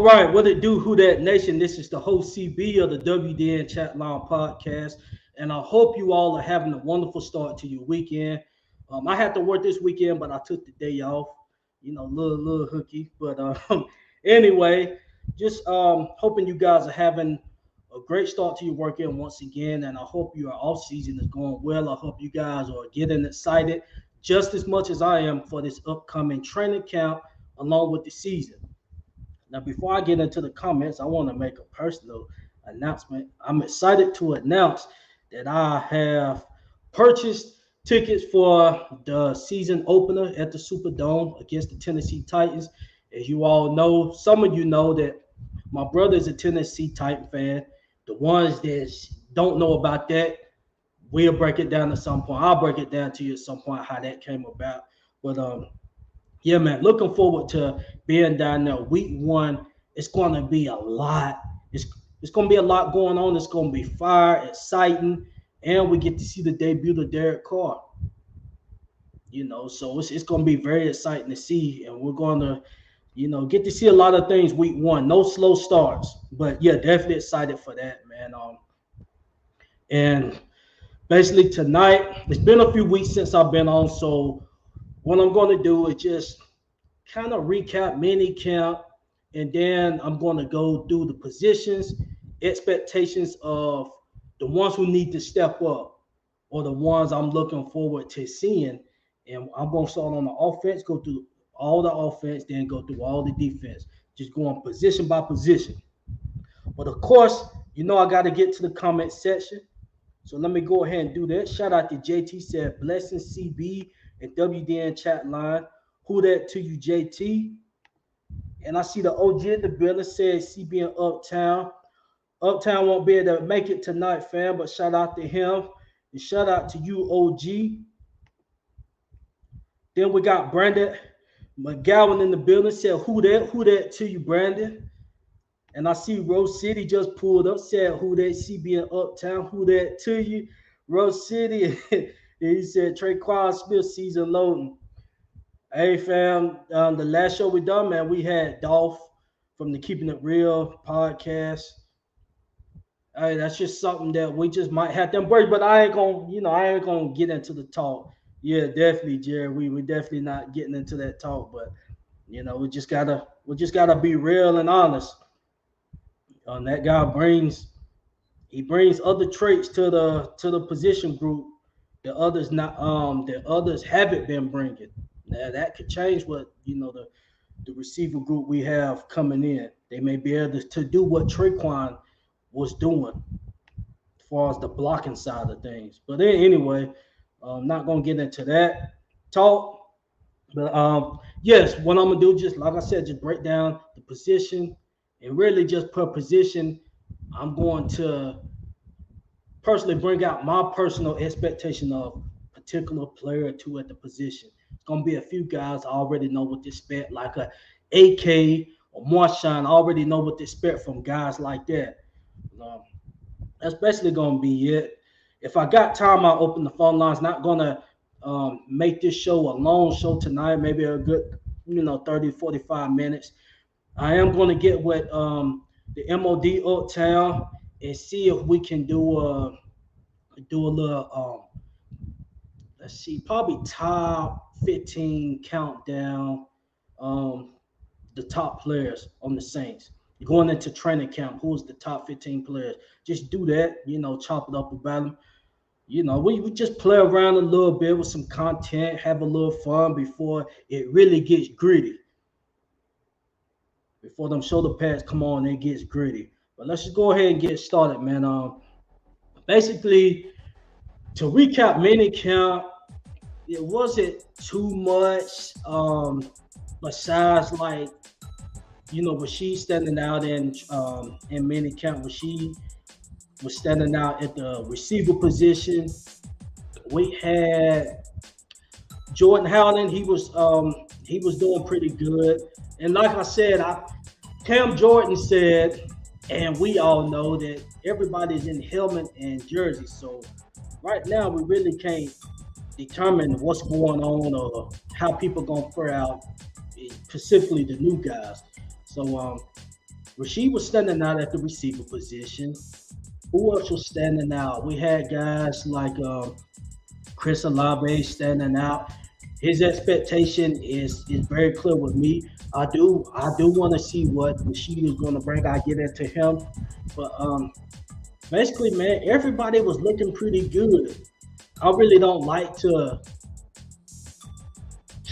right, what it do, Who That Nation? This is the host CB of the WDN Chatline podcast, and I hope you all are having a wonderful start to your weekend. I had to work this weekend, but I took the day off. Little hooky, but anyway, just hoping you guys are having a great start to your weekend once again, and I hope your off season is going well. I hope you guys are getting excited just as much as I am for this upcoming training camp along with the season. Now, before I get into the comments, I want to make a personal announcement. I'm excited to announce that I have purchased tickets for the season opener at the Superdome against the Tennessee Titans. As you all know, some of you know that my brother is a Tennessee Titan fan. The ones that don't know about that, we'll break it down at some point. I'll break it down to you at some point how that came about. But yeah, man, looking forward to being down there. Week 1, it's going to be a lot. It's going to be a lot going on. It's going to be fire, exciting, and we get to see the debut of Derek Carr. So it's going to be very exciting to see, and we're going to, get to see a lot of things week 1. No slow starts, but yeah, definitely excited for that, man. And basically tonight, it's been a few weeks since I've been on, so what I'm going to do is just kind of recap Minicamp, and then I'm going to go through the positions, expectations of the ones who need to step up or the ones I'm looking forward to seeing. And I'm going to start on the offense, go through all the offense, then go through all the defense, just going position by position. But of course, I got to get to the comment section. So let me go ahead and do that. Shout out to JT, said blessings CB and WDN Chatline. Who that to you, JT? And I see the OG in the building, said CB and Uptown. Uptown won't be able to make it tonight, fam, but shout out to him. And shout out to you, OG. Then we got Brandon McGowan in the building, said who that to you, Brandon? And I see Rose City just pulled up, said who that, CB and Uptown, who that to you? Rose City. He said Traquan Smith season loading. Hey, fam, the last show we done, man, we had Dolph from the Keeping It Real podcast. Hey, that's just something that we just might have to embrace, but I ain't gonna get into the talk. Yeah, definitely, Jerry. We're definitely not getting into that talk, but we just gotta be real and honest. That guy brings other traits to the position group that others haven't been bringing. Now that could change what the receiver group we have coming in. They may be able to do what Traquan was doing as far as the blocking side of things. But anyway, I'm not gonna get into that talk. But yes, what I'm gonna do, just like I said, just break down the position, and really just per position, I'm going to personally bring out my personal expectation of a particular player or two at the position. It's going to be a few guys I already know what to expect, like a AK or Marshawn. I already know what to expect from guys like that. That's basically going to be it. If I got time, I'll open the phone lines. Not going to make this show a long show tonight, maybe a good 30, 45 minutes. I am going to get with the MOD Uptown and see if we can do a little let's see, probably top 15 countdown, the top players on the Saints going into training camp. Who's the top 15 players? Just do that, chop it up about them. We just play around a little bit with some content, have a little fun before it really gets gritty. Before them shoulder pads come on, it gets gritty. But let's just go ahead and get started, man. Basically, to recap Minicamp, it wasn't too much besides like, Rasheed standing out in Minicamp. Rasheed was standing out at the receiver position. We had Jordan Howland. He was doing pretty good. And like I said, Cam Jordan said, and we all know that everybody's in helmet and jersey. So right now, we really can't determine what's going on or how people going to fare out, specifically the new guys. So Rasheed was standing out at the receiver position. Who else was standing out? We had guys like Chris Olave standing out. His expectation is very clear with me. I do want to see what Rasheed is going to bring. I get into him, but basically, man, everybody was looking pretty good. I really don't like to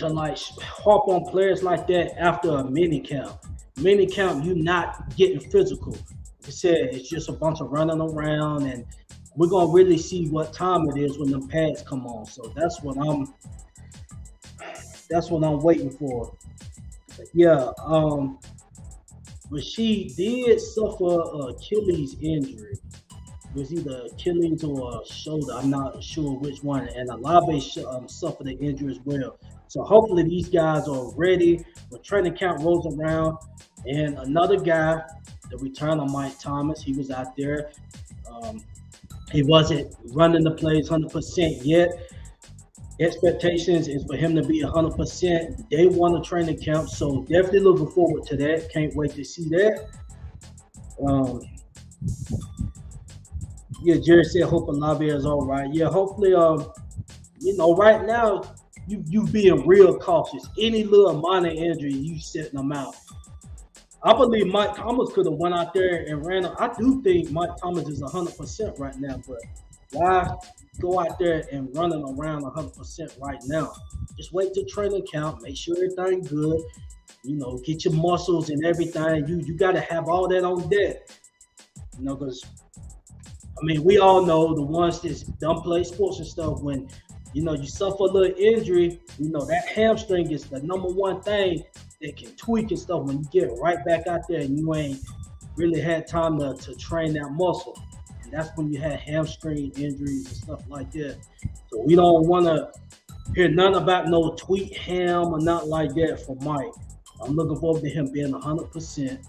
like harp on players like that after a mini camp. Mini camp, you not getting physical. Like I said, it's just a bunch of running around, and we're gonna really see what time it is when the pads come on. So that's what I'm waiting for. Yeah, Rasheed did suffer a Achilles injury. It was either Achilles or a shoulder. I'm not sure which one. And Olave suffered an injury as well. So hopefully these guys are ready when training camp rolls around. And another guy, the return of Mike Thomas, he was out there. He wasn't running the plays 100% yet. Expectations is for him to be 100%. Day one of training camp, so definitely looking forward to that. Can't wait to see that. Yeah, Jerry said hope Olave is all right. Yeah, hopefully, right now you being real cautious. Any little minor injury, you setting them out. I believe Mike Thomas could have went out there and ran. I do think Mike Thomas is 100% right now, but why go out there and running around 100% right now? Just wait till training camp. Make sure everything's good. Get your muscles and everything. You got to have all that on deck. Because we all know the ones that don't play sports and stuff. When you suffer a little injury, that hamstring is the number one thing that can tweak and stuff when you get right back out there and you ain't really had time to train that muscle. And that's when you had hamstring injuries and stuff like that. So we don't want to hear nothing about no tweak ham or nothing like that for Mike. I'm looking forward to him being 100%.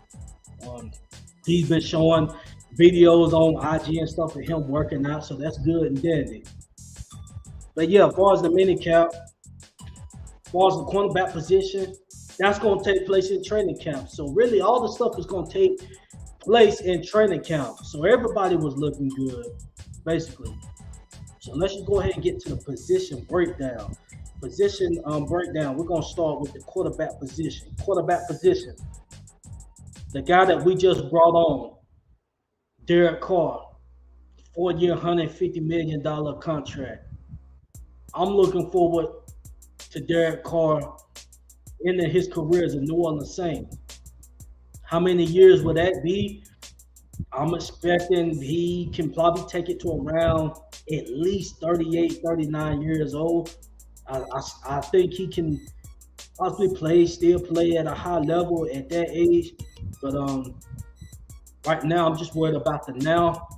He's been showing videos on IG and stuff of him working out, so that's good and dandy. But yeah, as far as the mini cap, as far as the cornerback position, that's going to take place in training camp. So really, all the stuff is going to take place in training camp. So everybody was looking good, basically. So let's just go ahead and get to the position breakdown. Breakdown. We're going to start with the quarterback position. Quarterback position. The guy that we just brought on, Derek Carr, 4-year, $150 million contract. I'm looking forward to Derek Carr ending his career as a New Orleans Saint. How many years would that be? I'm expecting he can probably take it to around at least 38, 39 years old. I think he can possibly still play at a high level at that age. But right now, I'm just worried about the now.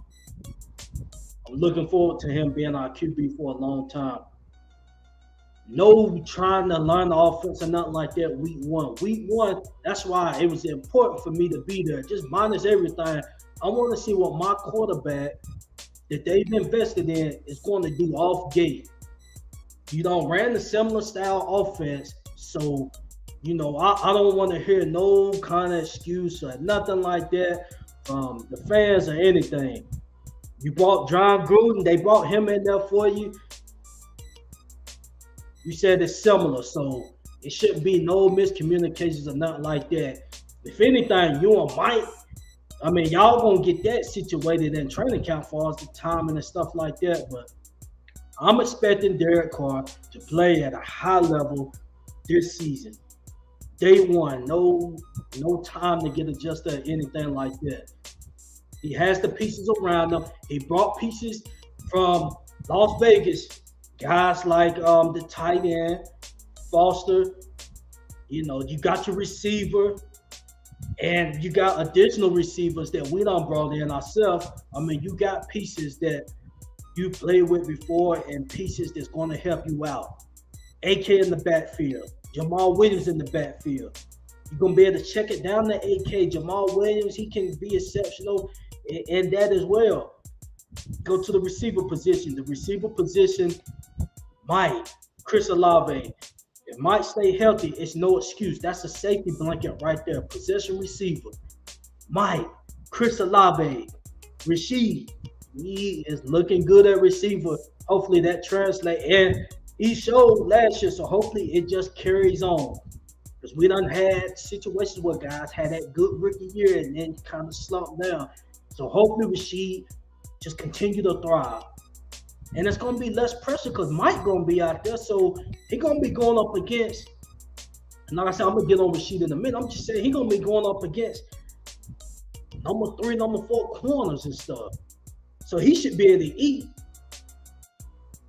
I'm looking forward to him being our QB for a long time. No trying to learn the offense or nothing like that week one. Week one, that's why it was important for me to be there. Just minus everything. I want to see what my quarterback that they've invested in is going to do off gate. Ran the similar style offense. So, I don't want to hear no kind of excuse or nothing like that from the fans or anything. You brought John Gruden. They brought him in there for you. You said it's similar, so it shouldn't be no miscommunications or nothing like that. If anything, you and Mike, y'all gonna get that situated in training camp for us, the timing and stuff like that. But I'm expecting Derek Carr to play at a high level this season. Day one, no time to get adjusted or anything like that. He has the pieces around him. He brought pieces from Las Vegas. Guys like the tight end, Foster, you got your receiver, and you got additional receivers that we done brought in ourselves. You got pieces that you played with before and pieces that's going to help you out. AK in the backfield, Jamal Williams in the backfield. You're going to be able to check it down to AK. Jamal Williams, he can be exceptional in that as well. Go to the receiver position. The receiver position, Mike, Chris Olave. If Mike stay healthy, it's no excuse. That's a safety blanket right there. Possession receiver. Mike, Chris Olave, Rasheed. He is looking good at receiver. Hopefully that translates. And he showed last year, so hopefully it just carries on. Because we done had situations where guys had that good rookie year and then kind of slumped down. So hopefully Rasheed just continue to thrive. And it's going to be less pressure because Mike going to be out there. So he going to be going up against, and like I said, I'm going to get on Rasheed in a minute. I'm just saying he going to be going up against number 3, number 4 corners and stuff. So he should be able to eat.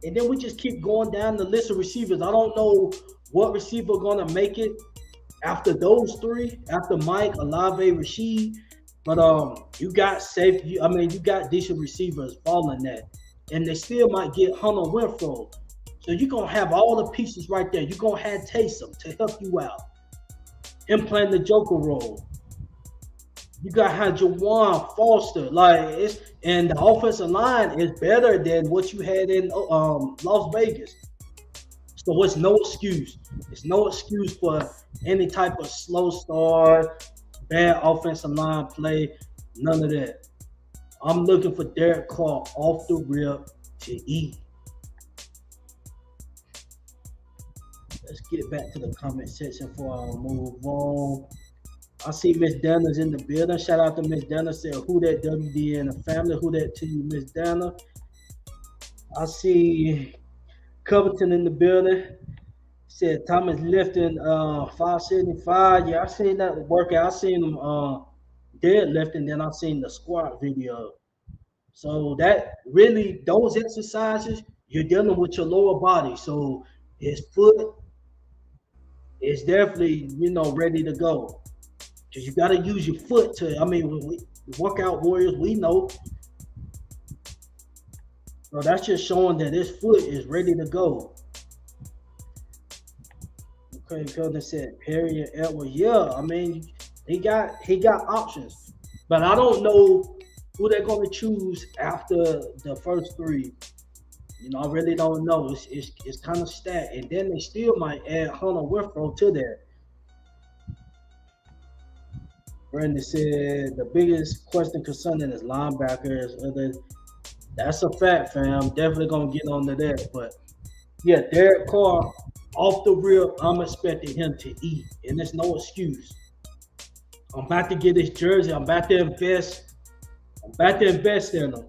And then we just keep going down the list of receivers. I don't know what receiver going to make it after those 3, after Mike, Olave, Rasheed. But you got safety. I mean, you got decent receivers following that. And they still might get Hunter Renfrow. So you're going to have all the pieces right there. You're going to have Taysom to help you out. Him playing the Joker role. You got to have Jawan Foster. And the offensive line is better than what you had in Las Vegas. So it's no excuse. It's no excuse for any type of slow start, bad offensive line play, none of that. I'm looking for Derek Carr off the rip to eat. Let's get back to the comment section before I move on. I see Miss Dana's in the building. Shout out to Miss Dana. Said, who that WDN and family? Who that to you, Miss Dana? I see Covington in the building. Said Thomas lifting 575. Yeah, I seen that workout. I seen him deadlifting, then I seen the squat video. So that really, those exercises, you're dealing with your lower body. So his foot is definitely, ready to go. Because you got to use your foot to, when we workout warriors, we know. So that's just showing that his foot is ready to go. Okay, Golden said Perry and Edwards. Yeah, he got options. But I don't know who they're going to choose after the first 3. I really don't know. It's kind of stacked. And then they still might add Hunter Renfrow to that. Brandon said the biggest question concerning is linebackers. That's a fact, fam. Definitely going to get on to that. But, yeah, Derek Carr, off the rip, I'm expecting him to eat. And there's no excuse. I'm about to get his jersey. I'm about to invest. In him.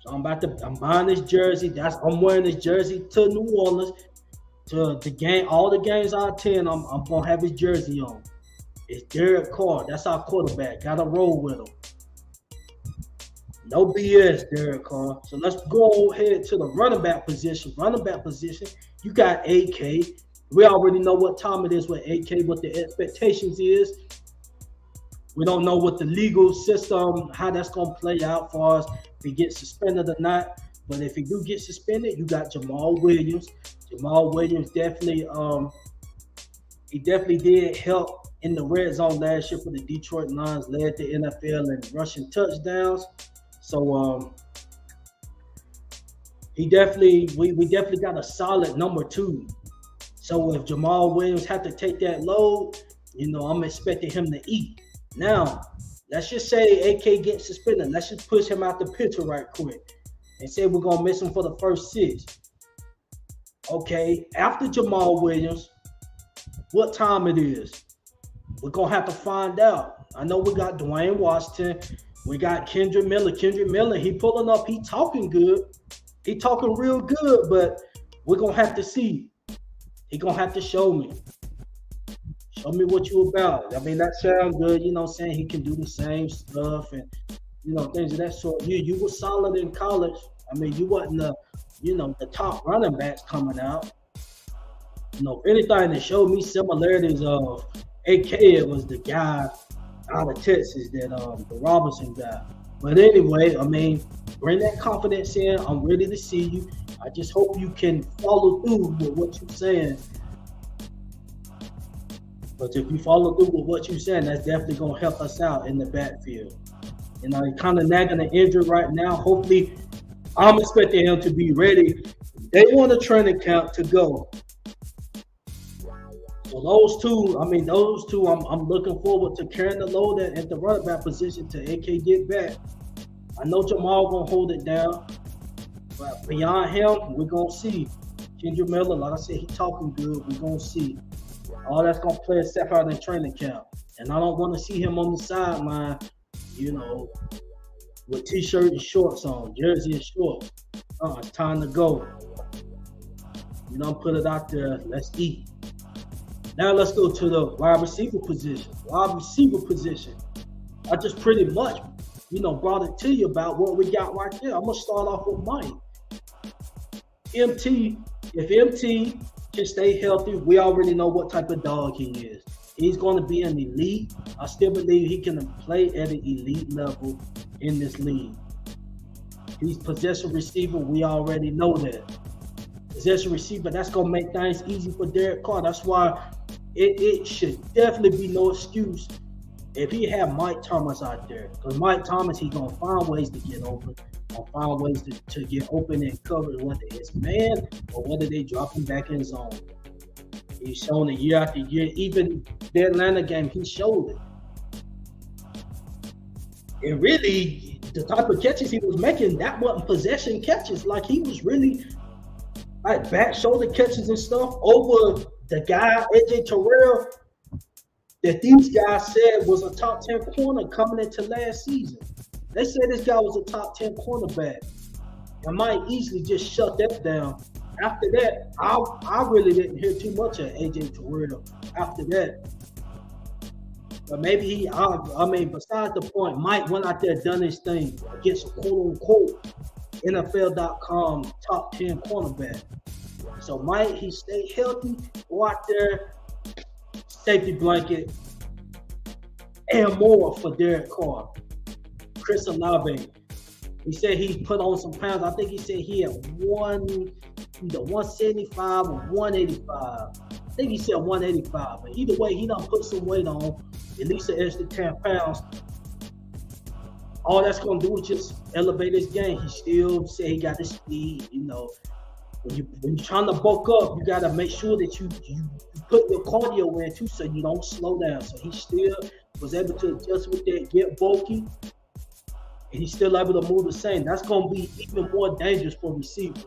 So I'm buying this jersey. I'm wearing this jersey to New Orleans. To the game, all the games I attend, I'm gonna have his jersey on. It's Derek Carr. That's our quarterback. Gotta roll with him. No BS, Derek Carr. So let's go ahead to the running back position. You got AK. We already know what time it is with AK, what the expectations is. We don't know what the legal system, how that's going to play out for us, if he gets suspended or not. But if he do get suspended, you got Jamal Williams. Jamal Williams definitely did help in the red zone last year for the Detroit Lions, led the NFL in rushing touchdowns. So we definitely got a solid number 2. So if Jamal Williams have to take that load, I'm expecting him to eat. Now, let's just say AK gets suspended. Let's just push him out the picture right quick and say we're going to miss him for the first 6. Okay, after Jamal Williams, what time it is? We're going to have to find out. I know we got Dwayne Washington. We got Kendrick Miller. Kendrick Miller, he pulling up. He talking good. He talking real good, but we're going to have to see. He going to have to show me. Show me what you about. That sounds good. Saying he can do the same stuff and, things of that sort. You were solid in college. You wasn't the top running backs coming out. Anything that showed me similarities of AK, it was the guy out of Texas that the Robinson guy. But anyway, bring that confidence in. I'm ready to see you. I just hope you can follow through with what you're saying. But if you follow through with what you're saying, that's definitely going to help us out in the backfield. He's kind of nagging an injury right now. Hopefully, I'm expecting him to be ready. They want a training camp to go. So those two, I'm looking forward to carrying the load at the running back position till AK get back. I know Jamal gonna hold it down, but beyond him, we're gonna see. Kendra Miller, like I said, he talking good. We're gonna see. All that's gonna play itself out in training camp, and I don't want to see him on the sideline, with t-shirt and shorts on, jersey and shorts. It's time to go. Put it out there. Let's eat. Now let's go to the wide receiver position. I just pretty much, brought it to you about what we got right there. I'm gonna start off with Mike. If MT can stay healthy, we already know what type of dog he is. He's going to be an elite. I still believe he can play at an elite level in this league. He's possession receiver. We already know that. Possession receiver, that's going to make things easy for Derek Carr. That's why it should definitely be no excuse if he had Mike Thomas out there. Because Mike Thomas, he's going to find ways to get open. Find ways to get open and covered, whether it's man or whether they drop him back in zone. He's shown it year after year. Even the Atlanta game, he showed it. And really, the type of catches he was making, that wasn't possession catches. Like, he was really like back shoulder catches and stuff over the guy, AJ Terrell, that these guys said was a top 10 corner coming into last season. They said this guy was a top 10 cornerback. I might easily just shut that down. After that, I really didn't hear too much of AJ Terrell after that. But maybe besides the point, Mike went out there, done his thing against quote-unquote NFL.com top 10 cornerback. So Mike, he stayed healthy, go out there, safety blanket, and more for Derek Carr. Chris Olave, he said he put on some pounds. I think he said he had either 175 or 185. I think he said 185. But either way, he done put some weight on, at least an extra 10 pounds. All that's going to do is just elevate his game. He still said he got the speed. When you're trying to bulk up, you got to make sure that you put your cardio in too, so you don't slow down. So he still was able to adjust with that, get bulky. And he's still able to move the same. That's going to be even more dangerous for receivers.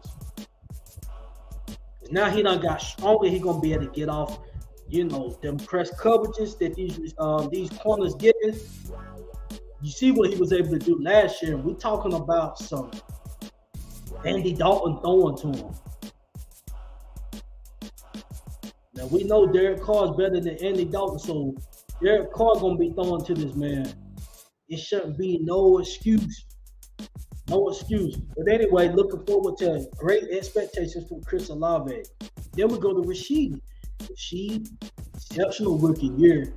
Now he done got stronger. He's going to be able to get off, them press coverages that these corners getting. You see what he was able to do last year. We're talking about some Andy Dalton throwing to him. Now, we know Derek Carr is better than Andy Dalton, so Derek Carr going to be throwing to this man. It shouldn't be no excuse. No excuse. But anyway, looking forward to great expectations from Chris Olave. Then we go to Rashid. Rashid, exceptional rookie year.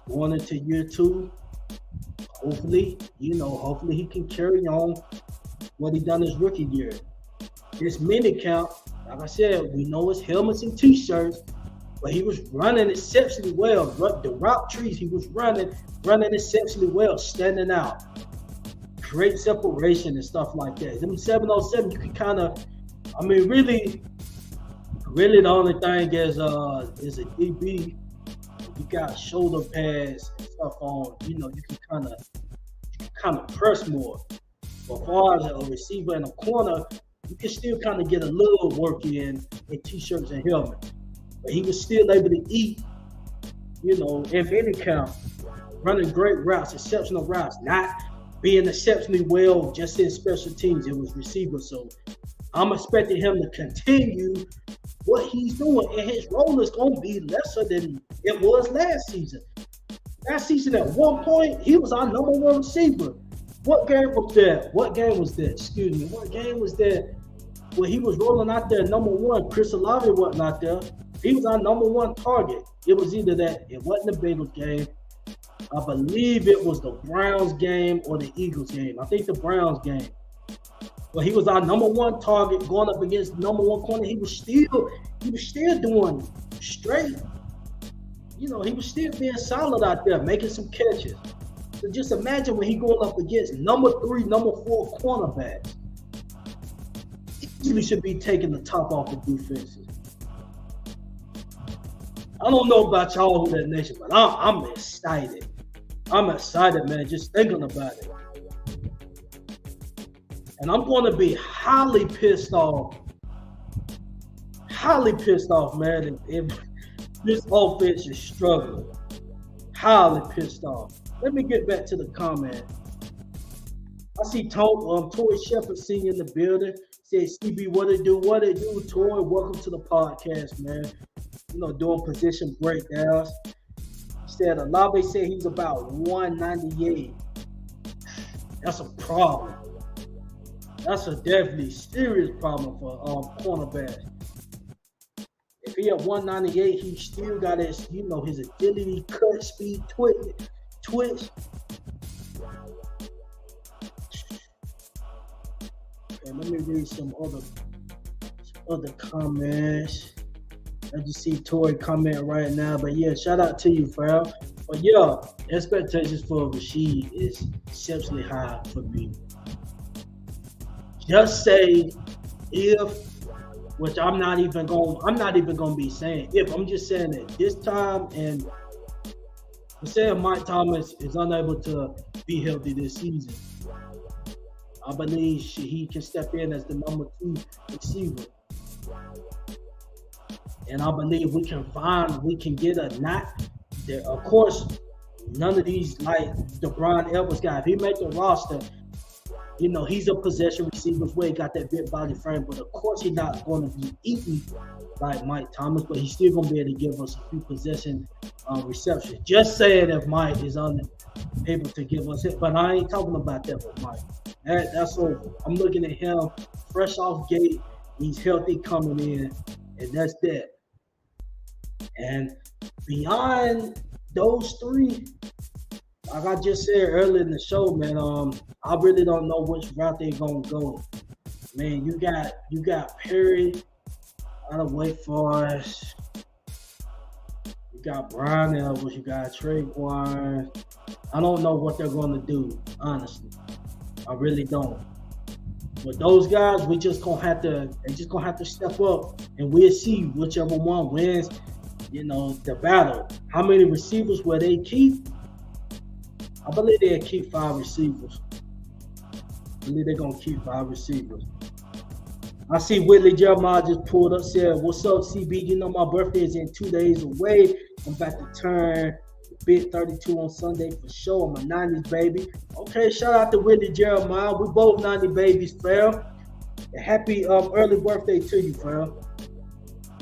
Going into year 2. Hopefully he can carry on what he done his rookie year. This minicamp, like I said, we know it's helmets and t-shirts, but he was running exceptionally well. The route trees, he was running exceptionally well, standing out. Great separation and stuff like that. Them 707, you can kind of, really the only thing is a DB. You got shoulder pads and stuff on. You can kind of press more. But as far as a receiver in a corner, you can still kind of get a little work in t-shirts and helmets. But he was still able to eat, in minicamp, running great routes, exceptional routes, not being exceptionally well just in special teams. It was receivers. So I'm expecting him to continue what he's doing, and his role is going to be lesser than it was last season. Last season, at one point, he was our number 1 receiver. What game was that? What game was that when he was rolling out there number 1? Chris Olave wasn't out there. He was our number 1 target. It was either that, it wasn't the Bengals game. I believe it was the Browns game or the Eagles game. I think the Browns game. But he was our number 1 target going up against the number 1 corner. He was still doing straight. He was still being solid out there, making some catches. So just imagine when he going up against number 3, number 4 cornerbacks. Easily should be taking the top off the defenses. I don't know about y'all who that nation, but I'm excited. I'm excited, man, just thinking about it. And I'm going to be highly pissed off, man, if this offense is struggling. Highly pissed off. Let me get back to the comment. I see Toy Shepard Sr. in the building. Says, CB, what it do? Toy, welcome to the podcast, man. You know, doing position breakdowns. Said Olave said he's about 198. That's a problem. That's a definitely serious problem for cornerbacks. If he at 198, he still got his, you know, his agility, cut speed, twitch. Okay, let me read some other comments. I just see Tori comment right now, but yeah, shout out to you, Farrell. But yeah, expectations for Rashid is exceptionally high for me. Just say if, which I'm not even gonna be saying if. I'm just saying that this time, and I'm saying Mike Thomas is unable to be healthy this season. I believe he can step in as the number 2 receiver. And I believe we can get a not there. Of course, none of these like the Brian Edwards guy. If he make the roster, you know, he's a possession receiver where he got that big body frame, but of course he's not going to be eaten like Mike Thomas, but he's still going to be able to give us a few possession receptions. Just saying if Mike is unable to give us it, but I ain't talking about that with Mike. That's so I'm looking at him fresh off gate. He's healthy coming in, and that's that. And beyond those three, like I just said earlier in the show, man, I really don't know which route they're gonna go. Man, you got Perry out of Wake Forest. You got Brian Edwards. You got Traquan. I don't know what they're gonna do, honestly. I really don't. But those guys, they just gonna have to step up, and we'll see whichever one wins. You know, the battle. How many receivers will they keep? I believe they'll keep 5 receivers. I believe they're going to keep 5 receivers. I see Whitley Jeremiah just pulled up, said, what's up, CB? You know my birthday is in 2 days away. I'm about to turn big 32 on Sunday for sure. I'm a 90s baby. Okay, shout out to Whitley Jeremiah. We both 90 babies, fam. Happy early birthday to you, fam.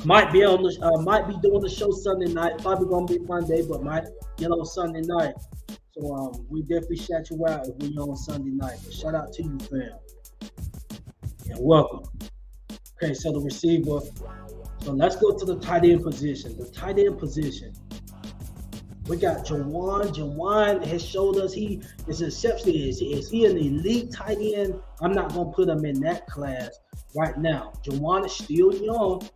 Might be doing the show Sunday night. Probably gonna be Monday, but might get on Sunday night. So we definitely shout you out if we on Sunday night. But shout out to you, fam. And welcome. Okay, so the receiver. So let's go to the tight end position. The tight end position. We got Jawan. Jawan has showed us he is exceptional. Is he an elite tight end? I'm not gonna put him in that class right now. Jawan is still young.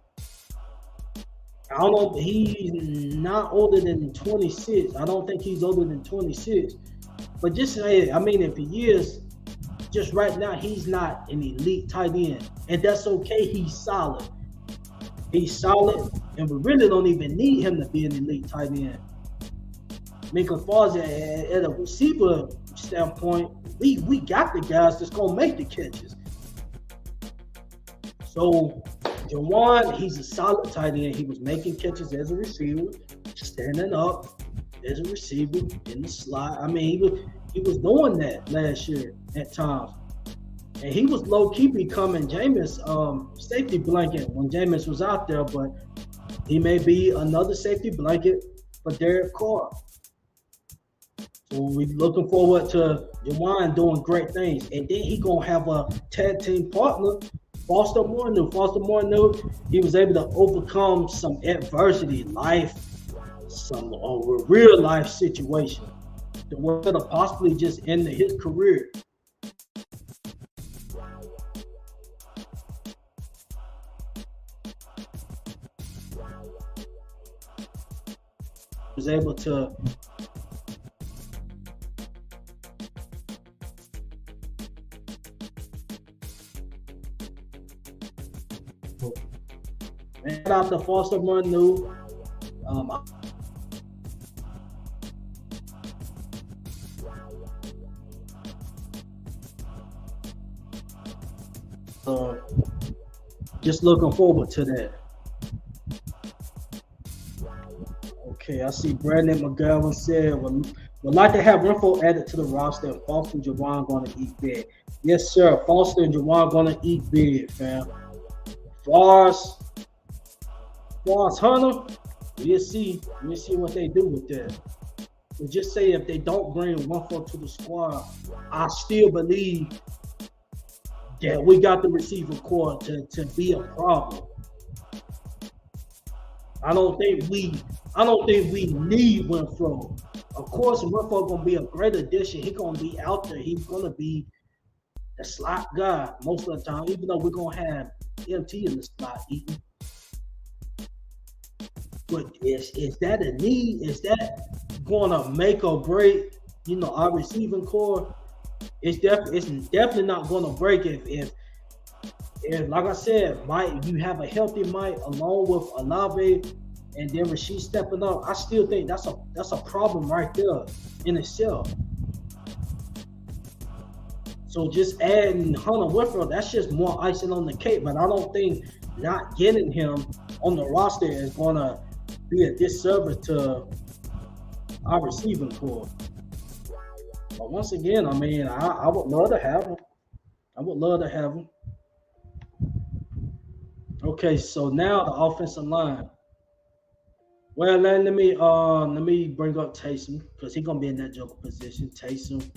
I don't know. He's not older than 26. I don't think he's older than 26. But just say, I mean, if he is, just right now, he's not an elite tight end. And that's okay. He's solid. He's solid. And we really don't even need him to be an elite tight end. I mean, as far as at a receiver standpoint, we got the guys that's going to make the catches. So, Jawan, he's a solid tight end. He was making catches as a receiver, standing up as a receiver in the slot. I mean, he was doing that last year at times. And he was low-key becoming Jameis' safety blanket when Jameis was out there, but he may be another safety blanket for Derek Carr. So we're looking forward to Jawan doing great things. And then he going to have a tag team partner, Foster Moore, he was able to overcome some adversity, some real life situation that would have possibly just ended his career. Was able to shout out to Foster Moore. Um, uh, just looking forward to that. Okay, I see Brandon McGowan said, would like to have Renfro added to the roster and Foster and Jawan going to eat big. Yes, sir. Foster and Jawan going to eat big, fam. Fars Hunter, we'll see what they do with that. But just say if they don't bring Renfro to the squad, I still believe that we got the receiver core to be a problem. I don't think we need Renfro. Of course, Renfro gonna be a great addition. He's gonna be out there. He's gonna be the slot guy most of the time, even though we're gonna have MT in the slot eating. But is that a need? Is that gonna make or break, our receiving core? It's definitely not gonna break if like I said, Mike, you have a healthy Mike along with Olave and then Rasheed stepping up. I still think that's a problem right there in itself. So just adding Hunter Renfro, that's just more icing on the cake. But I don't think not getting him on the roster is gonna be a disservice to our receiving core. But once again, I mean, I would love to have him. Okay, so now the offensive line. Well, let me bring up Taysom because he's gonna be in that joker position. Taysom,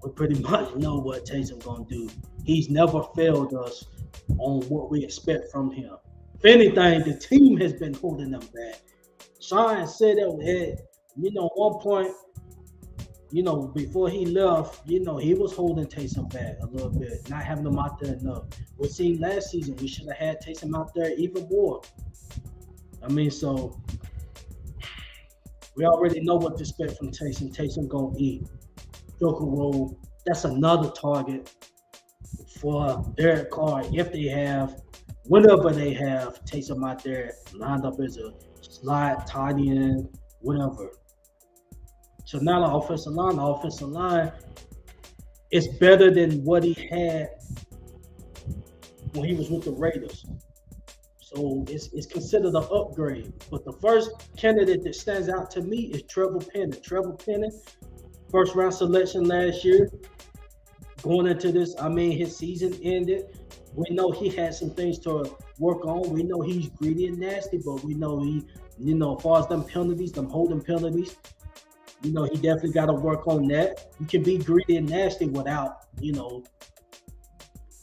we pretty much know what Taysom gonna do. He's never failed us on what we expect from him. If anything, the team has been holding them back. Sean said that one point, before he left, he was holding Taysom back a little bit, not having him out there enough. We seen last season, we should have had Taysom out there even more. I mean, so we already know what to expect from Taysom. Taysom gonna eat. Joker roll. That's another target for Derek Carr whenever they have Taysom out there lined up as a slot, tight end, whatever. So now the offensive line is better than what he had when he was with the Raiders. So it's considered an upgrade. But the first candidate that stands out to me is Trevor Penning. Trevor Penning, first round selection last year. Going into this, his season ended. We know he had some things to work on. We know he's greedy and nasty, but we know he, as far as them penalties, them holding penalties, he definitely got to work on that. You can be greedy and nasty without,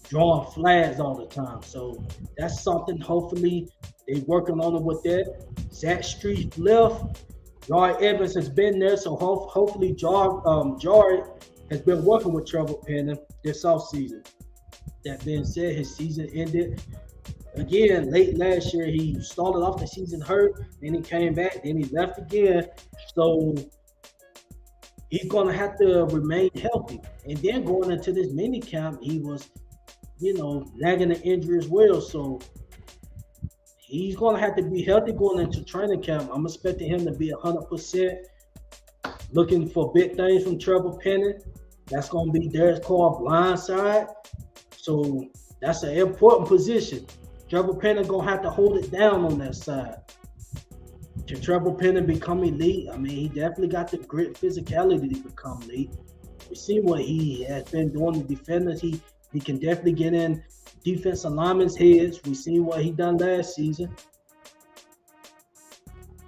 drawing flags all the time. So that's something. Hopefully they working on it with that. Zach Street left. Jared Evans has been there. So hopefully Jared has been working with Trevor Penning this offseason. That being said, his season ended. Again, late last year, he started off the season hurt. Then he came back. Then he left again. So he's going to have to remain healthy. And then going into this minicamp, he was nagging an injury as well. So he's going to have to be healthy going into training camp. I'm expecting him to be 100%. Looking for big things from Trevor Penning. That's going to be Derek Carr blindside. So that's an important position. Trevor Penning going to have to hold it down on that side. Can Trevor Penning become elite? He definitely got the grit, physicality to become elite. We see what he has been doing to defenders. He can definitely get in defensive linemen's heads. We seen what he done last season.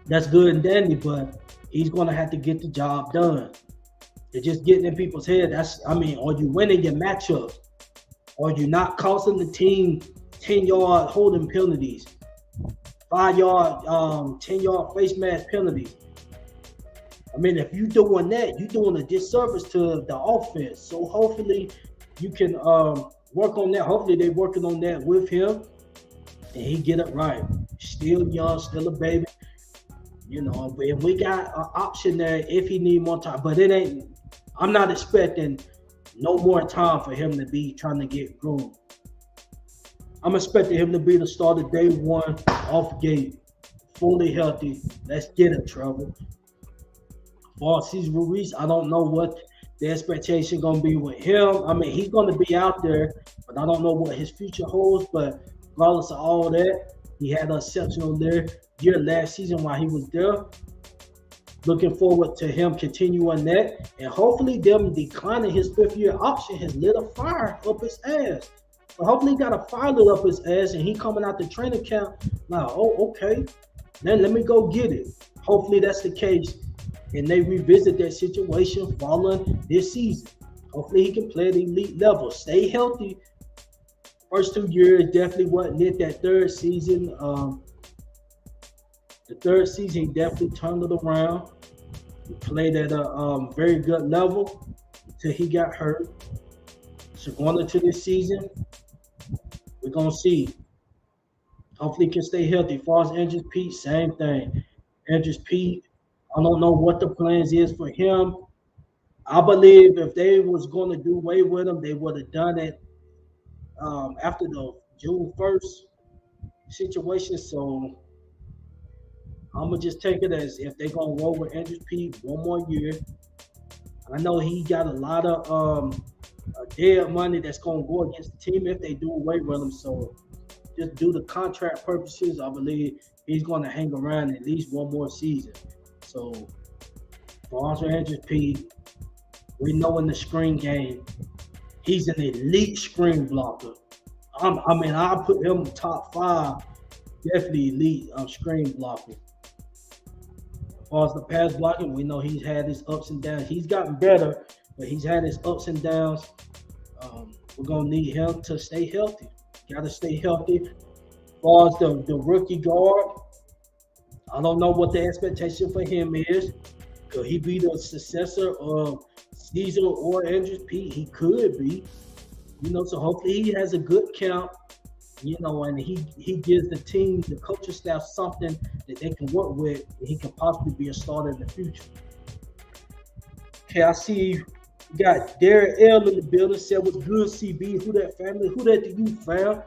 That's good and dandy, but he's going to have to get the job done. They're just getting in people's head. Are you winning your matchups? Are you not costing the team 10-yard holding penalties, 5-yard, 10-yard face mask penalties? If you're doing that, you're doing a disservice to the offense. So hopefully you can work on that. Hopefully they're working on that with him and he get it right. Still young, still a baby. If we got an option there if he need more time. But I'm not expecting no more time for him to be trying to get groomed. I'm expecting him to be the starter day one off gate. fully healthy. Let's get it, Trevor. For Cesar Ruiz, I don't know what the expectation gonna be with him. I mean, he's gonna be out there, but I don't know what his future holds. But regardless of all that, he had an exceptional year last season while he was there. Looking forward to him continuing that, and hopefully them declining his 5th-year option has lit a fire up his ass. So hopefully he got a fire lit up his ass, and he coming out the training camp like, oh, okay, then let me go get it. Hopefully that's the case, and they revisit that situation following this season. Hopefully he can play at the elite level, stay healthy. First 2 years definitely wasn't it. That third season, the third season, he definitely turned it around. He played at a very good level until he got hurt. So going into this season, we're going to see. Hopefully he can stay healthy. As far as Andrews Pete, same thing. Andrews Pete, I don't know what the plans is for him. I believe if they was going to do away with him, they would have done it after the June 1st situation. So I'm going to just take it as if they're going to roll with Andrews Pete one more year. I know he got a lot of dead money that's going to go against the team if they do away with him. So just due to contract purposes, I believe he's going to hang around at least one more season. So for Andrews Pete, we know in the screen game, he's an elite screen blocker. I put him top 5, definitely elite screen blocker. As far as the pass blocking, we know he's had his ups and downs. He's gotten better, but he's had his ups and downs. We're going to need him to stay healthy. Got to stay healthy. As far as the rookie guard, I don't know what the expectation for him is. Could he be the successor of Caesar or Andrews Pete? He could be. So hopefully he has a good camp, and he gives the team, the coaching staff, something that they can work with, and he can possibly be a starter in the future. Okay, I see you got Derek L in the building. Said what's good, CB. Who that family? Who that to you, fam?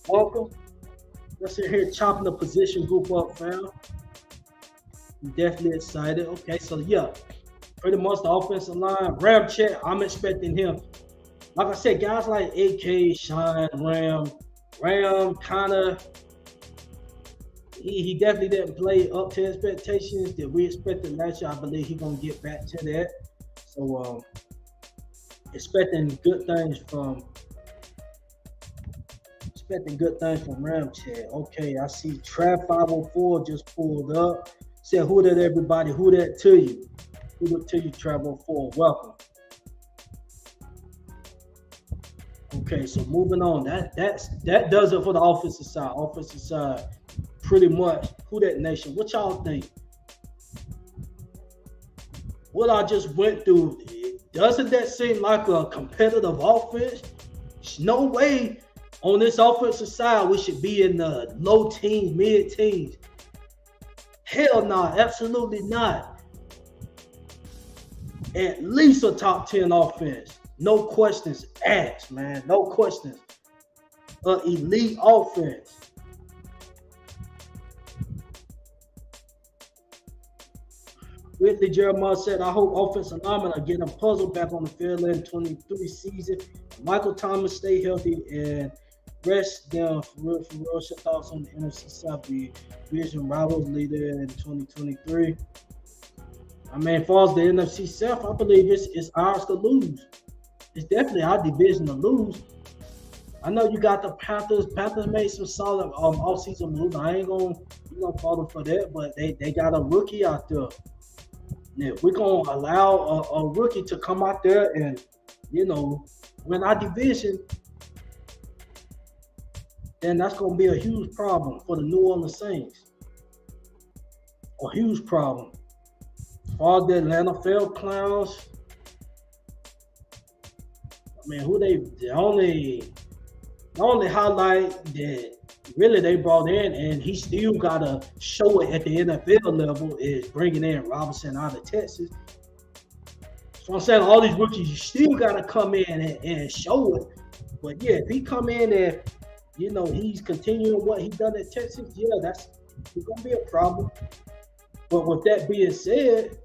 Welcome. Let's sit here chopping the position group up, fam. I'm definitely excited. Okay, so yeah, pretty much the offensive line. Ram check. I'm expecting him. Like I said, guys like AK, Shine, Ram kind of, he definitely didn't play up to expectations that we expected last year. I believe he's going to get back to that. So, expecting good things from Ramchat. Okay, I see Trav 504 just pulled up. Said, who that everybody? Who that to you? Who that to you, Trav 04? Welcome. Okay, so moving on. That does it for the offensive side. Offensive side, pretty much. Who that nation? What y'all think? What I just went through, doesn't that seem like a competitive offense? There's no way on this offensive side we should be in the low teens, mid teens. Hell no, absolutely not. At least a top 10 offense. No questions asked, man. No questions. An elite offense. Whitley Jeremiah said, I hope offensive linemen are getting puzzled back on the field in 23 season. Michael Thomas stay healthy and rest them for real. Your thoughts on the NFC South division rivals leader in 2023. I mean, as far as the NFC South, I believe it's ours to lose. It's definitely our division to lose. I know you got the Panthers. Panthers made some solid offseason moves. I ain't gonna follow for that, but they got a rookie out there. Now, if we're gonna allow a rookie to come out there and win our division, then that's gonna be a huge problem for the New Orleans Saints. A huge problem. As far as the Atlanta Field Clowns, I mean, the only highlight that really they brought in, and he still got to show it at the NFL level, is bringing in Robinson out of Texas. So I'm saying all these rookies, you still got to come in and show it. But yeah, if he come in and, he's continuing what he done at Texas, yeah, It's gonna be a problem. But with that being said,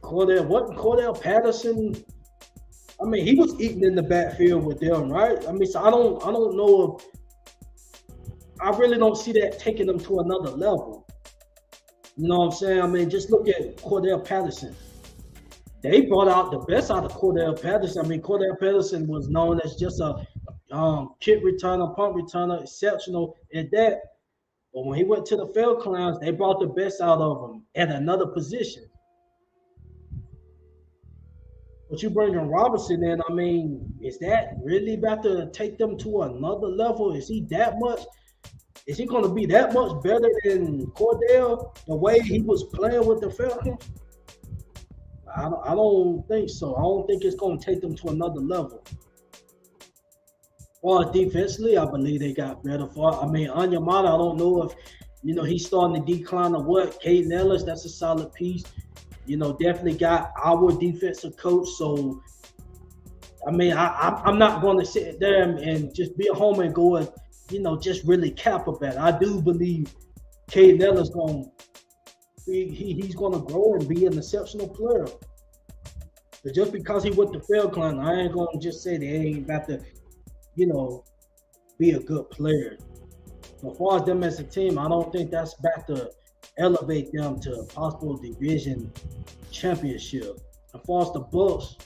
Cordell Patterson. I mean, he was eating in the backfield with them, right? I mean, so I don't know if I really don't see that taking them to another level. You know what I'm saying? I mean, just look at Cordell Patterson. They brought out the best out of Cordell Patterson. I mean, Cordell Patterson was known as just a kick returner, punt returner, exceptional at that. But when he went to the Field Clowns, they brought the best out of him at another position. But you bring in Robertson in, I mean, is that really about to take them to another level? Is he that much? Is he going to be that much better than Cordell, the way he was playing with the Falcons? I don't think so. I don't think it's going to take them to another level. Or defensively, I believe they got better. I mean, Onyemata, I don't know if, he's starting to decline or what. Caden Ellis, that's a solid piece. Definitely got our defensive coach. So, I mean, I'm not going to sit there and just be a homer and go and, just really cap about it. I do believe Caden Ellis he's going to grow and be an exceptional player. But just because he went to Field Clan, I ain't going to just say they ain't about to, be a good player. As far as them as a team, I don't think that's about to elevate them to a possible division championship. As far as the Bucks,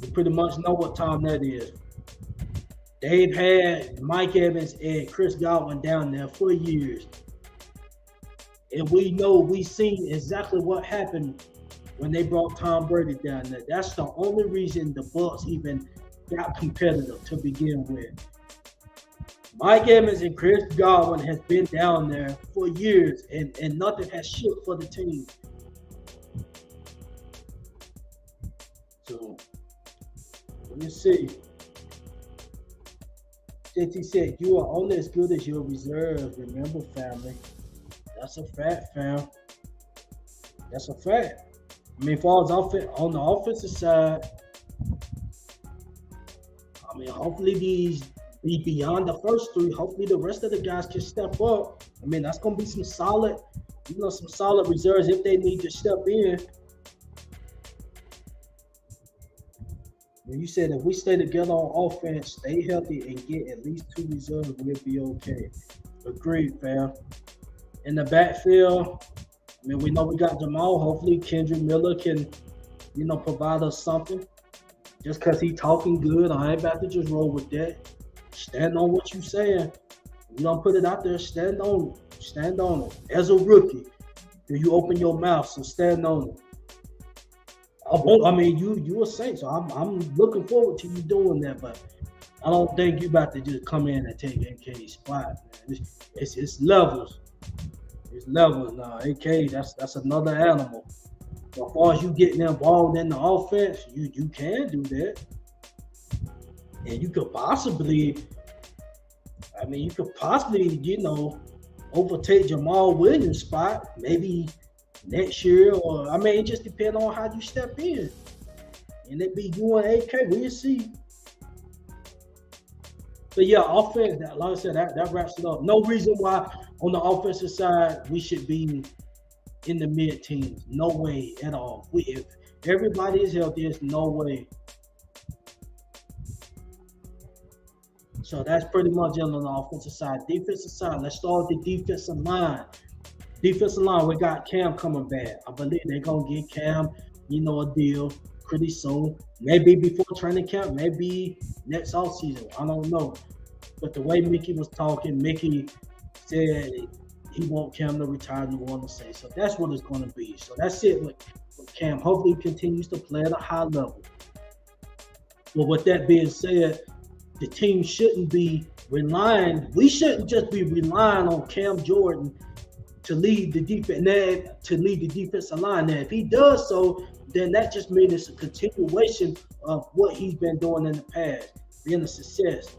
we pretty much know what time that is. They've had Mike Evans and Chris Godwin down there for years. And we've seen exactly what happened when they brought Tom Brady down there. That's the only reason the Bucks even got competitive to begin with. Mike Evans and Chris Godwin has been down there for years, and nothing has shook for the team. So, let me see. JT said, you are only as good as your reserves. Remember, family. That's a fact, fam. That's a fact. I mean, as far as on the offensive side, I mean, hopefully these be beyond the first three. Hopefully the rest of the guys can step up. I mean, that's going to be some solid reserves if they need to step in. When you said if we stay together on offense, stay healthy, and get at least 2 reserves, we'll be okay. Agreed, fam. In the backfield, I mean, we know we got Jamal. Hopefully Kendrick Miller can, provide us something. Just because he's talking good, I ain't about to just roll with that. Stand on what you're saying. You don't put it out there, stand on it. Stand on it. As a rookie, do you open your mouth, so stand on it. I mean, you a Saint, so I'm looking forward to you doing that, but I don't think you about to just come in and take AK's spot, man. It's levels. It's levels now. AK, that's another animal. So as far as you getting involved in the offense, you can do that. And you could possibly, overtake Jamal Williams' spot, maybe next year, or it just depends on how you step in. And it be you and AK, we'll see. But yeah, offense, like I said, that wraps it up. No reason why on the offensive side we should be in the mid-teens. No way at all. If everybody is healthy, there's no way. So that's pretty much it on the offensive side. Defensive side, let's start with the defensive line. Defensive line, we got Cam coming back. I believe they're going to get Cam, a deal pretty soon. Maybe before training camp, maybe next offseason. I don't know. But the way Mickey was talking, Mickey said he want Cam to retire, New Orleans Saints. So that's what it's going to be. So that's it with Cam. Hopefully he continues to play at a high level. But with that being said, the team shouldn't be relying. We shouldn't just be relying on Cam Jordan to lead the defensive line. Now, if he does so, then that just means it's a continuation of what he's been doing in the past, being a success.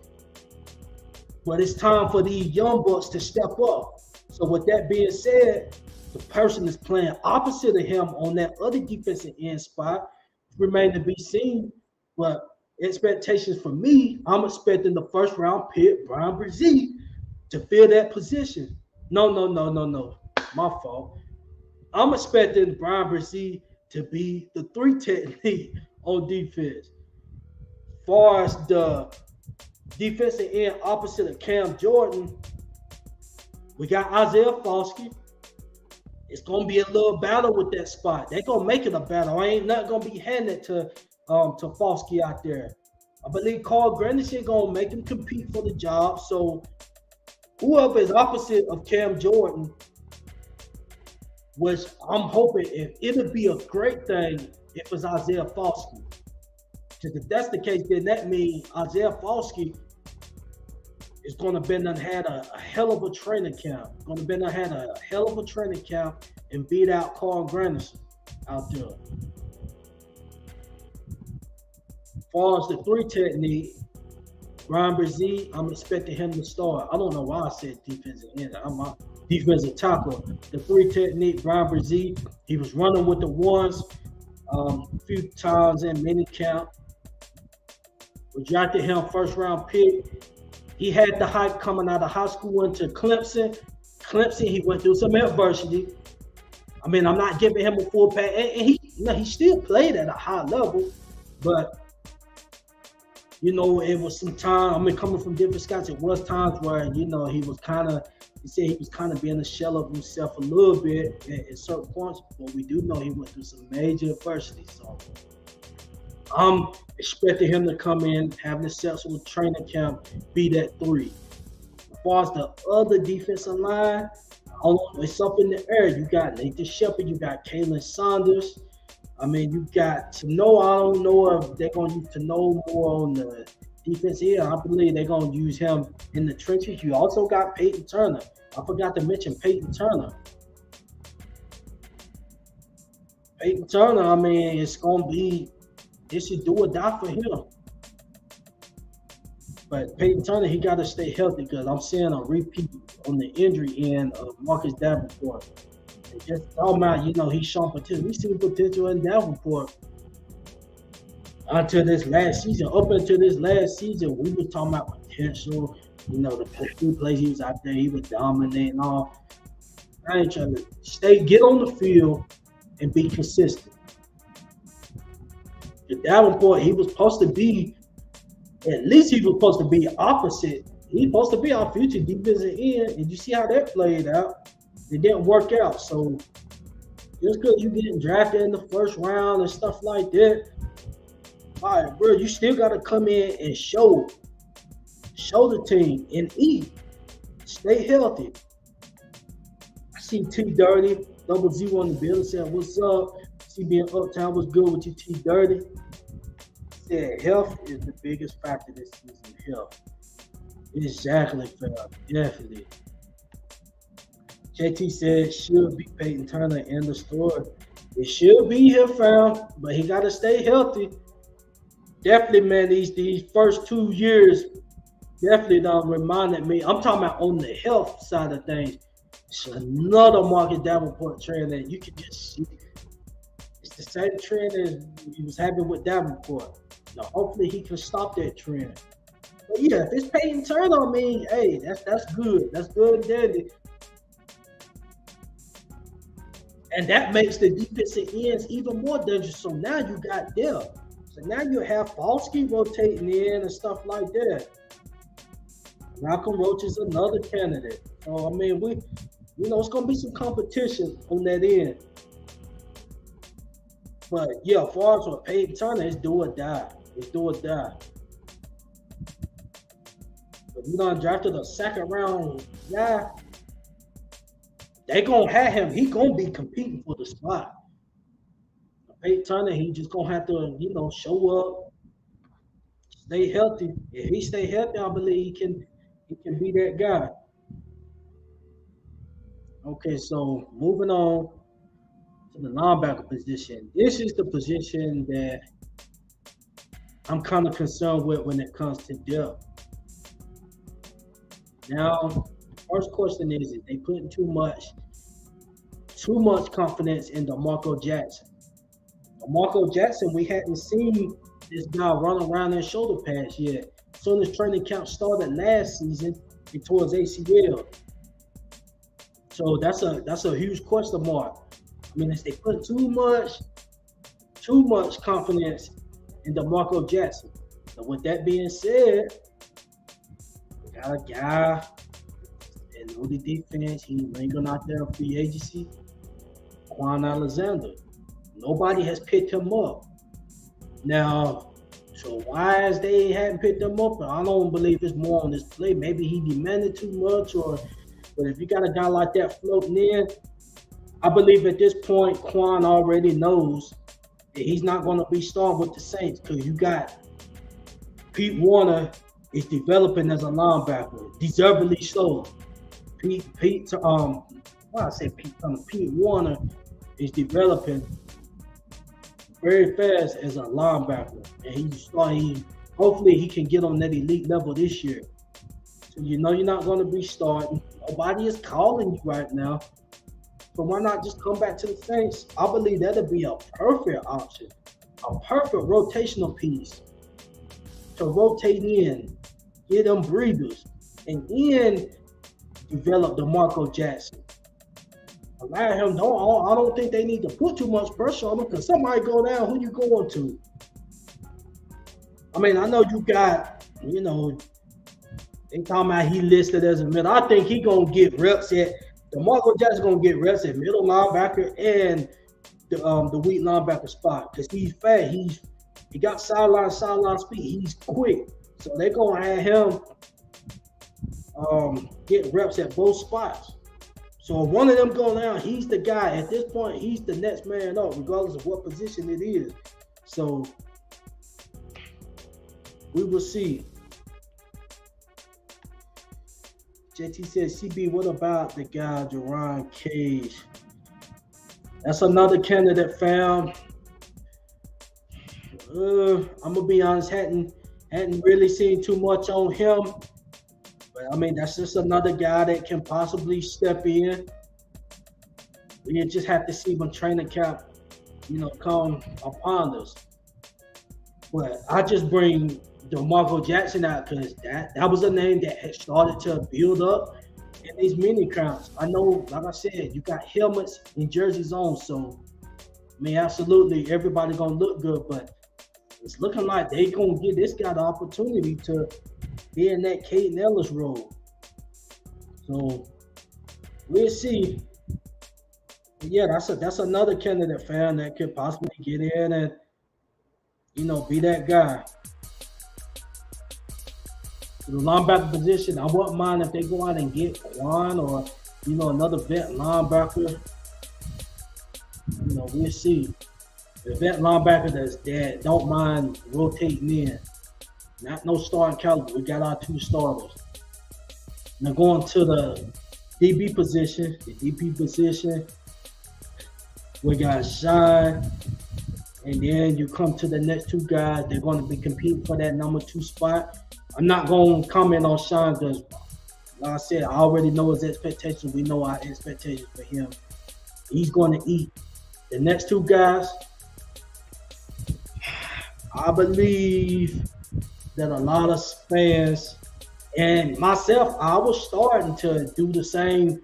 But it's time for these young bucks to step up. So with that being said, the person that's playing opposite of him on that other defensive end spot remain to be seen. But expectations for me, I'm expecting the first round pick, Brian Brzee, to fill that position. No. My fault. I'm expecting Brian Brzee to be the 3 technique on defense. Far as the defensive end opposite of Cam Jordan, we got Isaiah Foskey. It's gonna be a little battle with that spot. They're gonna make it a battle. I ain't not gonna be handed to Foskey out there. I believe Carl Granderson gonna make him compete for the job. So whoever is opposite of Cam Jordan, which I'm hoping it'll be a great thing if it's Isaiah Foskey. Because if that's the case, then that means Isaiah Foskey is going to been and had a hell of a training camp. Going to been and had a hell of a training camp and beat out Carl Granderson out there. As far as the 3 technique, Brian Brzee, I'm expecting him to start. I don't know why I said defensive end. I'm a defensive tackle. The 3 technique, Brian Brzee, he was running with the ones a few times in minicamp. We drafted him first round pick. He had the hype coming out of high school into Clemson. Clemson, he went through some adversity. I mean, I'm not giving him a full pass, and he still played at a high level, but it was some time. I mean, coming from different scouts, it was times where he said he was kind of being a shell of himself a little bit at certain points, but we do know he went through some major adversity. So I'm expecting him to come in, have a successful training camp, be that 3. As far as the other defensive line, it's up in the air. You got Nathan Shepard, you got Kalen Saunders. I mean, you got Tano. I don't know if they're going to use Tano more on the defense here. I believe they're going to use him in the trenches. You also got Payton Turner. I forgot to mention Payton Turner. Payton Turner, I mean, it's going to be, this is do or die for him. But Payton Turner, he got to stay healthy because I'm seeing a repeat on the injury end of Marcus Davenport. And just talking about, he's showing potential. We see potential in Davenport until this last season. Up until this last season, we were talking about potential. The few plays he was out there, he was dominating all. I ain't trying to get on the field and be consistent. Davenport, he was supposed to be, at least he was supposed to be opposite. He's supposed to be our future defensive end, and you see how that played out. It didn't work out. So just because you getting drafted in the first round and stuff like that, all right, bro, you still got to come in and show the team and eat. Stay healthy. I see T Dirty, Double Z on the building said, "What's up? CBN Uptown, what's good with you, T Dirty?" Said health is the biggest factor this season. Health. Exactly, fam. Definitely. JT said should be Payton Turner in the store. It should be him, fam, but he got to stay healthy. Definitely, man. These first 2 years definitely reminded me. I'm talking about on the health side of things. It's another Marcus Davenport trend that you can just see. It's the same trend as he was having with Davenport. Now, hopefully, he can stop that trend. But yeah, if it's Payton Turner, I mean, hey, that's good. That's good and dandy. And that makes the defensive ends even more dangerous. So now you got depth. So now you have Foskey rotating in and stuff like that. Malcolm Roach is another candidate. So, I mean, it's going to be some competition on that end. But, yeah, as far as for Payton Turner, it's do or die. It's do or die. If you done drafted a second-round guy, they going to have him. He going to be competing for the spot. Payton Turner, he just going to have to, show up, stay healthy. If he stay healthy, I believe he can be that guy. Okay, so moving on to the linebacker position. This is the position that I'm kind of concerned with when it comes to depth. Now, the first question is they putting too much confidence in DeMarco Jackson. DeMarco Jackson, we hadn't seen this guy run around in shoulder pads yet. As soon as training camp started last season, and towards ACL. So that's a huge question mark. I mean, if they put too much confidence in DeMarco Jackson. So with that being said, we got a guy that know the defense. He's lingering out there in free agency. Quan Alexander. Nobody has picked him up. Now, so why is they hadn't picked him up? I don't believe it's more on this play. Maybe he demanded too much, but if you got a guy like that floating in, I believe at this point Quan already knows that he's not going to be starting with the Saints because you got Pete Warner is developing as a linebacker, deservedly so. Pete Warner is developing very fast as a linebacker, and hopefully he can get on that elite level this year. So you know you're not going to be starting. Nobody is calling you right now. So why not just come back to the Saints? I believe that'll be a perfect option, a perfect rotational piece to rotate in, get them breathers, and then develop DeMarco Jackson. Allow him. I don't think they need to put too much pressure on him because somebody go down. Who you going to? I mean, I know you got, they talking about he listed as a middle. I think he gonna get reps at DeMarco Jackson gonna get reps at middle linebacker and the weak linebacker spot because he's fast. He got sideline speed. He's quick, so they're gonna have him get reps at both spots. So if one of them go down, he's the guy. At this point, he's the next man up, regardless of what position it is. So we will see. JT says, CB, what about the guy, Jerron Cage? That's another candidate found. I'm going to be honest, hadn't really seen too much on him. But, I mean, that's just another guy that can possibly step in. We just have to see when training camp, come upon us. But I just bring DeMarco Jackson out because that was a name that had started to build up in these mini camps. I know, like I said, you got helmets and jerseys on, so I mean, absolutely, everybody gonna look good, but it's looking like they gonna give this guy the opportunity to be in that Caden Ellis role. So we'll see. But yeah, that's another candidate fan that could possibly get in and be that guy. The linebacker position, I wouldn't mind if they go out and get Quan or, another vet linebacker. We'll see. The vet linebacker that don't mind rotating in. Not no starting caliber. We got our 2 starters. Now going to the DB position. The DB position, we got Shine. And then you come to the next 2 guys. They're going to be competing for that number 2 spot. I'm not going to comment on Sean because, like I said, I already know his expectations. We know our expectations for him. He's going to eat. The next 2 guys, I believe that a lot of fans and myself, I was starting to do the same.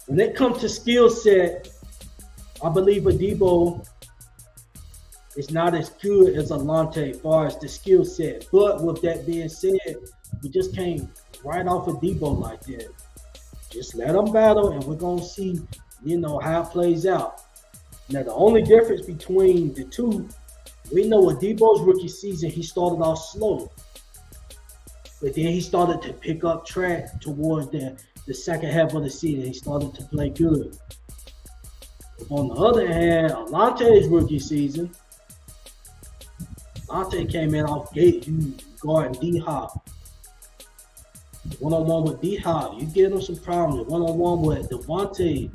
When it comes to skill set, I believe Adebo is not as good as Alante as far as the skill set. But with that being said, we just can't write off Adebo like that. Just let them battle, and we're going to see, how it plays out. Now, the only difference between the 2, we know Adebo's rookie season, he started off slow. But then he started to pick up track towards the second half of the season. He started to play good. On the other hand, Alante's rookie season, Alante came in off gate, you guarding D-Hop. One-on-one with D-Hop, you get him some problems. One-on-one with Devontae,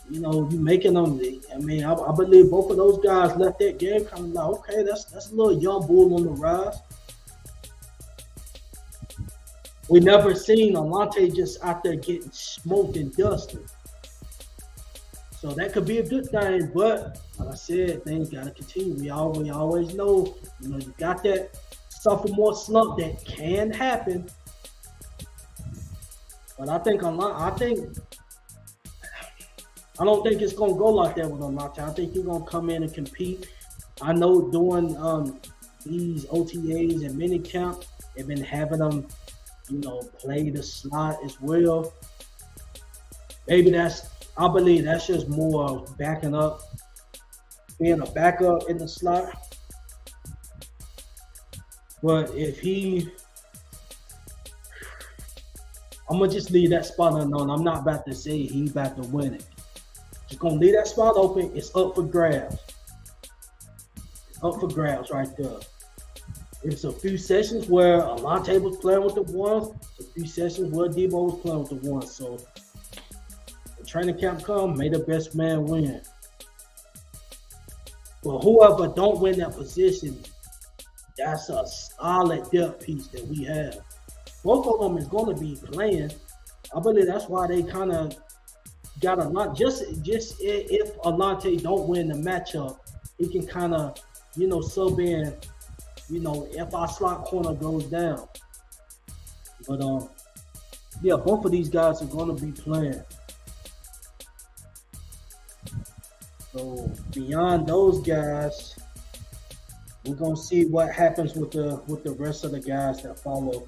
you making them. I mean, I believe both of those guys left that game kind of like, okay, that's a little young bull on the rise. We never seen Alante just out there getting smoked and dusted. So that could be a good thing, but like I said, things got to continue. We always know, you got that sophomore slump that can happen. But I don't think it's gonna go like that with Alante. I think he's gonna come in and compete. I know during these OTAs and minicamp, they've been having them, play the slot as well. Maybe I believe that's just more backing up, being a backup in the slot. But I'm gonna just leave that spot unknown. I'm not about to say he's about to win it. Just gonna leave that spot open. It's up for grabs. It's up for grabs right there. It's a few sessions where Alante was playing with the ones. A few sessions where Debo was playing with the ones. So the training camp come, may the best man win. But whoever don't win that position, that's a solid depth piece that we have. Both of them is going to be playing. I believe that's why they kind of got a lot. Just if Alante don't win the matchup, he can kind of, sub in, if our slot corner goes down. But both of these guys are going to be playing. So beyond those guys, we're gonna see what happens with the rest of the guys that follow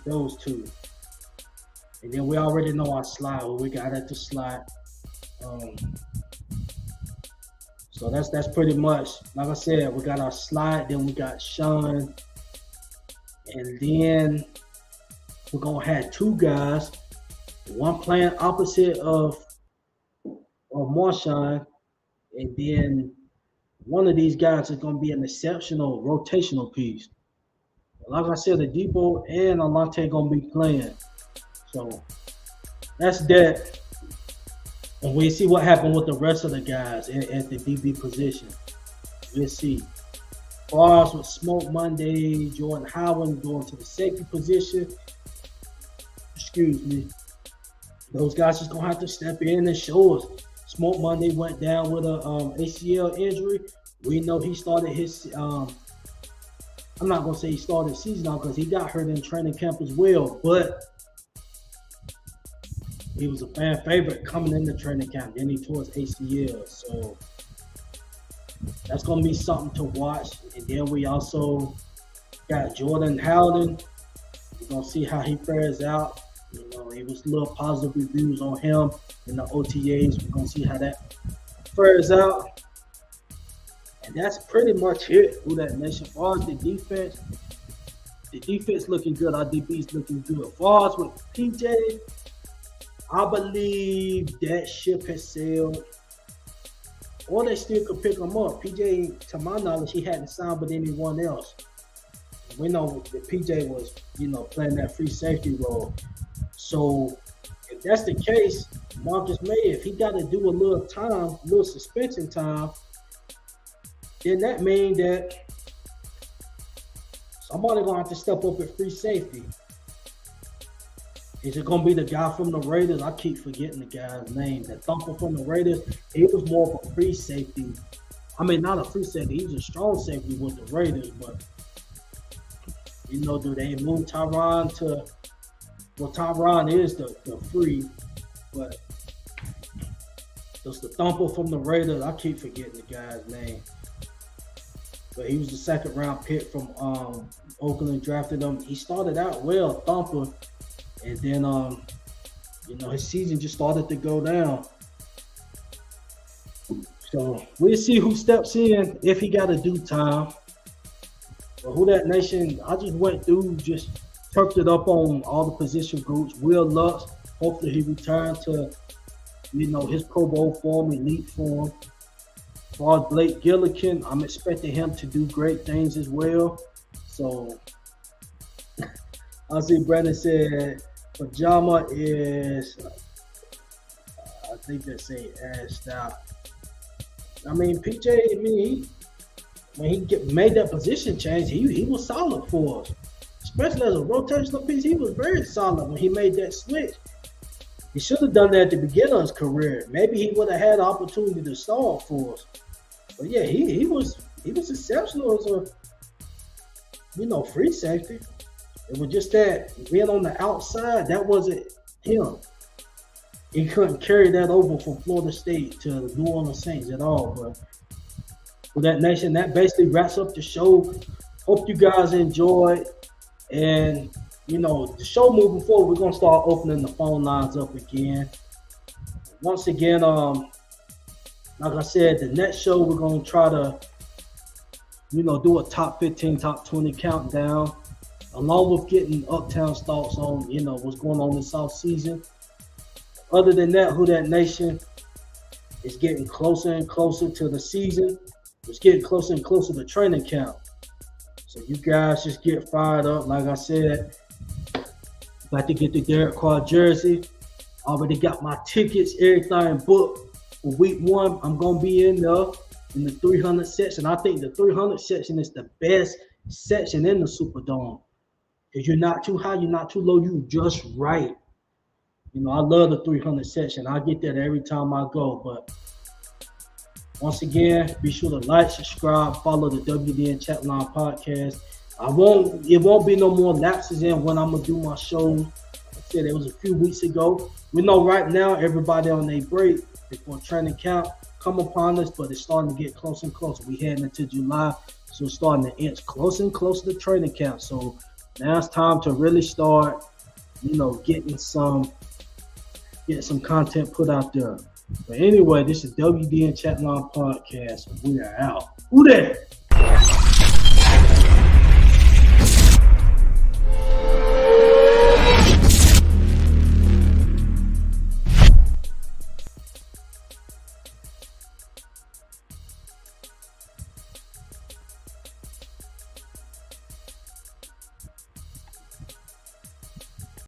those two. And then we already know our slide, what we got at the slide. So that's pretty much, like I said, we got our slide, then we got Sean, and then we're gonna have two guys, one playing opposite of Marshawn, and then one of these guys is going to be an exceptional rotational piece. Like I said, the Debo and Alante going to be playing. So that's that. And we'll see what happened with the rest of the guys at the DB position. We'll see. As far as with Smoke Monday, Jordan Howard going to the safety position. Excuse me. Those guys is going to have to step in and show us. Smoke Monday went down with a ACL injury. We know he started his I'm not going to say he started season out because he got hurt in training camp as well, but he was a fan favorite coming into training camp. Then he tore his ACL. So that's going to be something to watch. And then we also got Jordan Howden. We're going to see how he fares out. It was a little positive reviews on him in the OTAs. We're going to see how that fares out. And that's pretty much it for that nation. As far as the defense looking good. Our DB's looking good. As far as with PJ, I believe that ship has sailed. Or they still could pick him up. PJ, to my knowledge, he hadn't signed with anyone else. We know that PJ was, playing that free safety role. So if that's the case, Marcus May, if he got to do a little suspension time, then that means that somebody gonna have to step up at free safety. Is it gonna be the guy from the Raiders? I keep forgetting the guy's name. That thumper from the Raiders. He was more of a free safety. I mean, not a free safety. He was a strong safety with the Raiders, but do they move Tyron to? Well, Tyron is the free, but there's the thumper from the Raiders. I keep forgetting the guy's name. But he was the second round pick from Oakland, drafted him. He started out well, thumper, and then his season just started to go down. So we'll see who steps in if he got to do time. But who that nation? I just went through, just turked it up on all the position groups. Will Lutz, hopefully he returned to his Pro Bowl form, elite form. As far as Blake Gillikin, I'm expecting him to do great things as well. So I see Brandon said pajama is, I think they say assed out. I mean, PJ, when he made that position change, he was solid for us. Especially as a rotational piece, he was very solid when he made that switch. He should have done that at the beginning of his career. Maybe he would have had the opportunity to start for us. But yeah, he was exceptional as a free safety. It was just that being on the outside, he him. He couldn't carry that over from Florida State to the New Orleans Saints at all. But for that nation, that basically wraps up the show. Hope you guys enjoyed. And, the show moving forward, we're going to start opening the phone lines up again. Once again, like I said, the next show, we're going to try to, do a top 15, top 20 countdown, along with getting Uptown's thoughts on, what's going on this offseason. Other than that, Who Dat Nation is getting closer and closer to the season. It's getting closer and closer to training camp. So you guys just get fired up. Like I said, about to get the Derek Carr jersey. Already got my tickets, everything booked for week 1. I'm going to be in there in the 300 section. I think the 300 section is the best section in the Superdome. Because you're not too high, you're not too low, you're just right. I love the 300 section. I get that every time I go. But once again, be sure to like, subscribe, follow the WDN Chatline podcast. It won't be no more lapses in when I'm going to do my shows. Like I said, it was a few weeks ago. We know right now everybody on their break before training camp come upon us, but it's starting to get closer and closer. We heading into July, so it's starting to inch closer and closer to training camp. So now it's time to really start, getting some content put out there. But anyway, this is WDN Chatline podcast. We are out. Who that?